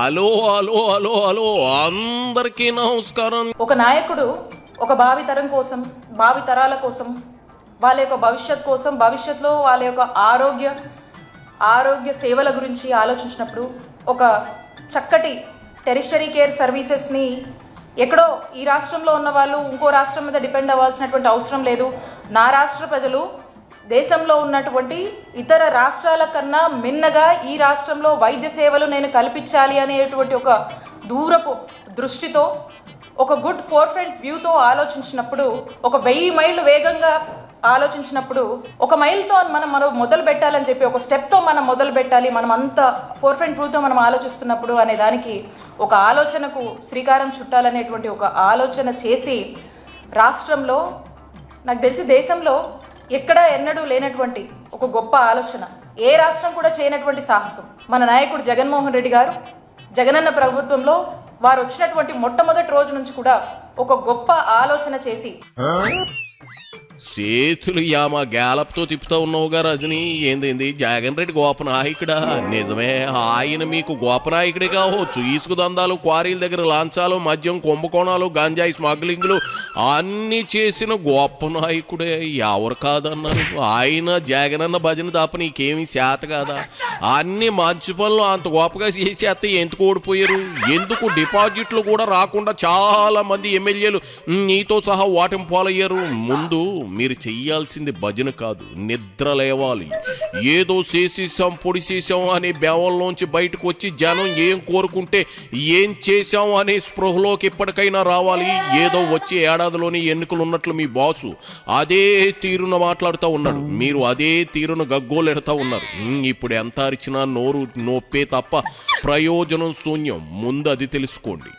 Hello hello hello hello అందరికీ నమస్కారం. ఒక నాయకుడు ఒక భావితరం కోసం, భావితరాల కోసం, వాళ్ళ యొక్క భవిష్యత్ కోసం, భవిష్యత్తులో వాళ్ళ యొక్క ఆరోగ్య సేవల గురించి ఆలోచించినప్పుడు ఒక చక్కటి టెరిషరీ కేర్ సర్వీసెస్ని ఎక్కడో ఈ రాష్ట్రంలో ఉన్న వాళ్ళు ఇంకో రాష్ట్రం మీద డిపెండ్ అవ్వాల్సినటువంటి అవసరం లేదు. నా రాష్ట్ర ప్రజలు దేశంలో ఉన్నటువంటి ఇతర రాష్ట్రాల కన్నా మిన్నగా ఈ రాష్ట్రంలో వైద్య సేవలు నేను కల్పించాలి అనేటువంటి ఒక దూరపు దృష్టితో, ఒక గుడ్ ఫోర్ఫ్రంట్ వ్యూతో ఆలోచించినప్పుడు, ఒక 1000 మైళ్ళు వేగంగా ఆలోచించినప్పుడు, ఒక మైల్తో మనం మొదలు పెట్టాలని చెప్పి ఒక స్టెప్తో మనం మొదలు పెట్టాలి, మనం అంత ఫోర్ఫ్రంట్ వ్యూతో మనం ఆలోచిస్తున్నప్పుడు అనే దానికి ఒక ఆలోచనకు శ్రీకారం చుట్టాలనేటువంటి ఒక ఆలోచన చేసి రాష్ట్రంలో, నాకు తెలిసి దేశంలో ఎక్కడా ఎన్నడూ లేనటువంటి ఒక గొప్ప ఆలోచన, ఏ రాష్ట్రం కూడా చేయనటువంటి సాహసం మన నాయకుడు జగన్మోహన్ రెడ్డి గారు జగనన్న ప్రభుత్వంలో వారు వచ్చినటువంటి మొట్టమొదటి రోజు నుంచి కూడా ఒక గొప్ప ఆలోచన చేసి చేతులు యామ గ్యాలప్తో తిప్పుతా ఉన్నావుగా రజని. ఏంది జగన్ రెడ్డి గోప నాయకుడా? నిజమే, ఆయన మీకు గోప నాయకుడే కావచ్చు. ఇసుక దందాలు, క్వారీల దగ్గర లాంచాలు, మద్యం కుంభకోణాలు, గంజాయి స్మగ్లింగ్లు అన్నీ చేసిన గొప్ప నాయకుడే. ఎవరు కాదన్నారు? ఆయన జగనన్న భజన తప్ప నీకేమీ చేత కాదా? అన్ని మంచి పనులు అంత గొప్పగా చేసేస్తే ఎందుకు ఓడిపోయారు? ఎందుకు డిపాజిట్లు కూడా రాకుండా చాలా మంది ఎమ్మెల్యేలు నీతో సహా ఓటమి పాలయ్యారు? ముందు మీరు చెయ్యాల్సింది భజన కాదు, నిద్ర లేవాలి. ఏదో చేసేసాం పొడిసేసాం అనే బేవంలోంచి బయటకు వచ్చి జనం ఏం కోరుకుంటే ఏం చేశాం అనే స్పృహలోకి ఇప్పటికైనా రావాలి. ఏదో వచ్చే ఏడాదిలోని ఎన్నికలు ఉన్నట్లు మీ బాసు అదే తీరున మాట్లాడుతూ ఉన్నాడు, మీరు అదే తీరున గగ్గోలెడతా ఉన్నారు. ఇప్పుడు ఎంత అరిచినా నోరు నొప్పే తప్ప ప్రయోజనం శూన్యం. ముందు అది తెలుసుకోండి.